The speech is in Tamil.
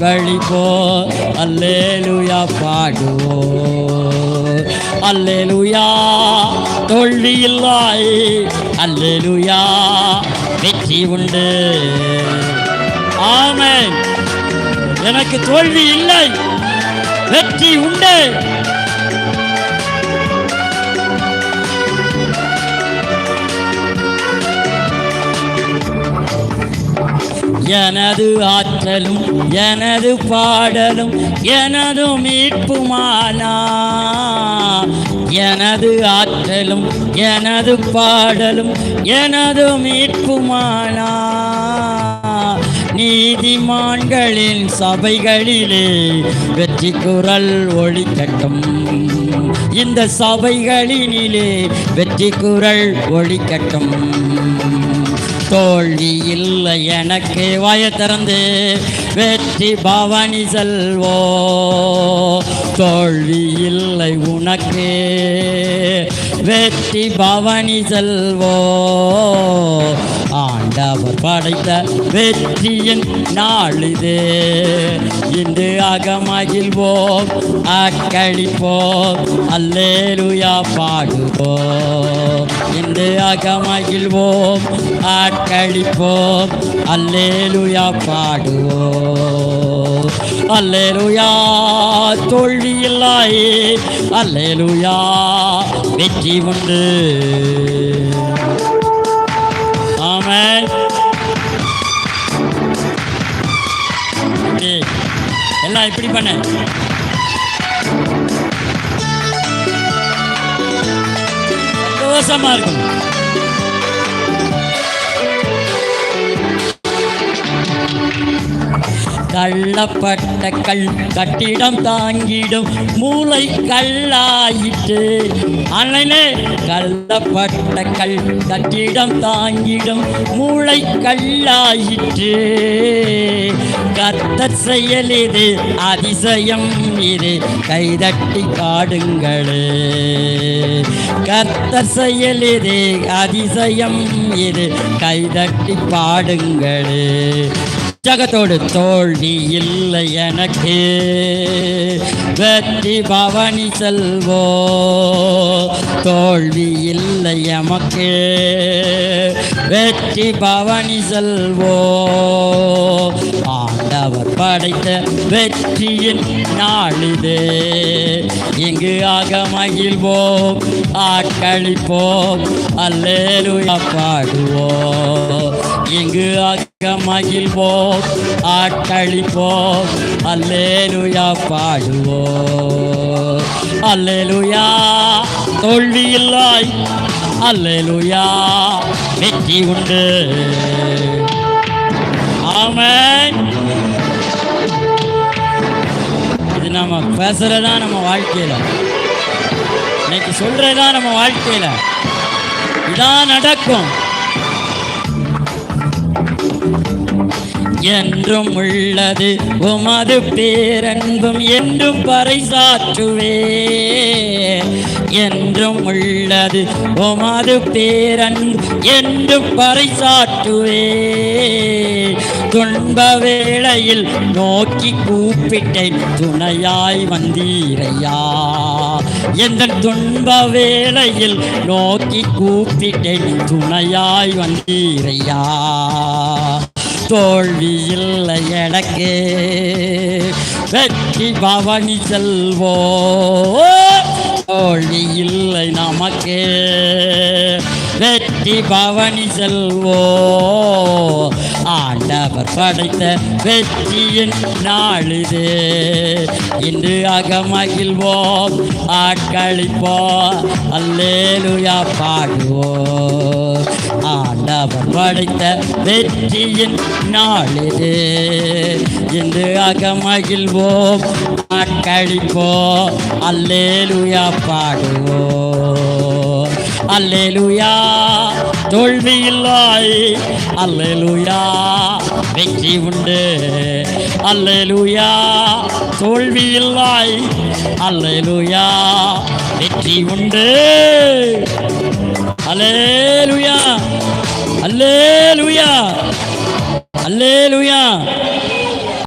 கழிப்போ அல்லேலூயா பாடுவோ அல்லேலூயா தோல்வி இல்லாய் அல்லேலூயா வெற்றி உண்டு. ஆமென். எனக்கு தோல்வி இல்லை, வெற்றி உண்டு. எனது ஆற்றலும் எனது பாடலும் எனது மீட்புமானா, எனது ஆற்றலும் எனது பாடலும் எனது மீட்புமானா. நீதிமான்களின் சபைகளிலே வெற்றி குரல் ஒலிக்கட்டும், இந்த சபைகளினிலே வெற்றி குரல் ஒலிக்கட்டும். தோல்வி இல்லை எனக்கு, வாய திறந்து வெற்றி பவனி செல்வோ. தோல்வி இல்லை உனக்கு, வெற்றி பவனி செல்வோ. ஆண்டவர் படைத்த வெற்றியின் நாளிது, இன்று அகமகிழ்வோம் அக்களிப்போம் அல்லேலூயா பாடுவோம். இன்று அகமகிழ்வோம் அக்களிப்போம் அல்லேலூயா பாடுவோம். அல்லேலூயா தோல்வி இல்லை, அல்லேலூயா வெற்றி உண்டு. ஆமென். எல்லாம் இப்படி பண்ண சந்தோஷமா இருக்கும். தள்ளப்பட்ட கட்டிடம் தாங்கிடும் மூளை கல்லாயிற்று. அண்ணனே, தள்ளப்பட்ட கட்டிடம் தாங்கிடும் மூளை கல்லாயிற்று. கர்த்தர் செயல் இது அதிசயம், இது கைதட்டி பாடுங்களே. கர்த்தர் செயல் இது அதிசயம், இது கைதட்டி பாடுங்களே. ஜகத்தோடு தோல்வி இல்லை எனக்கு, வெற்றி பவனி செல்வோ. தோல்வி இல்லை எமக்கு, வெற்றி பவனி செல்வோ. ஆண்டவர் படைத்த வெற்றியின் நாளிது, இங்கு அகமகிழ்வோம் ஆட்களிப்போம் அல்லேலூயா பாடுவோம். இங்கு அகமகிழ்வோம் ஆட்களிப்போம் அல்லேலூயா பாடுவோம். அல்லேலூயா தோல்வி இல்லை, அல்லேலூயா வெற்றி உண்டு. ஆமென். இது நம்ம பேசுறதா நம்ம வாழ்க்கையில, இன்னைக்கு சொல்றதா நம்ம வாழ்க்கையில இதான் நடக்கும். என்றும் உள்ளது உமது பேரன்பும் என்றும் பறைசாற்றுவே. என்றும் உள்ளது உமது பேரன்பும் என்றும் பறைசாற்றுவே. துன்ப வேளையில் நோக்கி கூப்பிட்டேன், துணையாய் வந்தீரையா. எந்த துன்ப வேளையில் நோக்கி கூப்பிட்டேன், துணையாய் வந்தீரையா. தோல்வி இல்லை எனக்கு, வெற்றி பவனி செல்வோ. தோல்வி இல்லை நமக்கு, வெற்றி பவனி செல்வோ. ஆண்டவர் படைத்த வெற்றியின் நாளிது, இன்று அகமகிழ்வோம் ஆட்களிப்போம் அல்லேலூயா பாடுவோம். ஆண்டவர் படைத்த வெற்றியின் நாளிது, இன்று அகமகிழ்வோம் ஆட்களிப்போம் அல்லேலூயா பாடுவோம். அல்லேலூயா தோல்வி இல்லை, அல்லேலூயா வெற்றி உண்டு. அல்லேலூயா தோல்வி இல்லை, அல்லேலூயா வெற்றி உண்டு. அல்லேலூயா அல்லேலூயா அல்லேலூயா.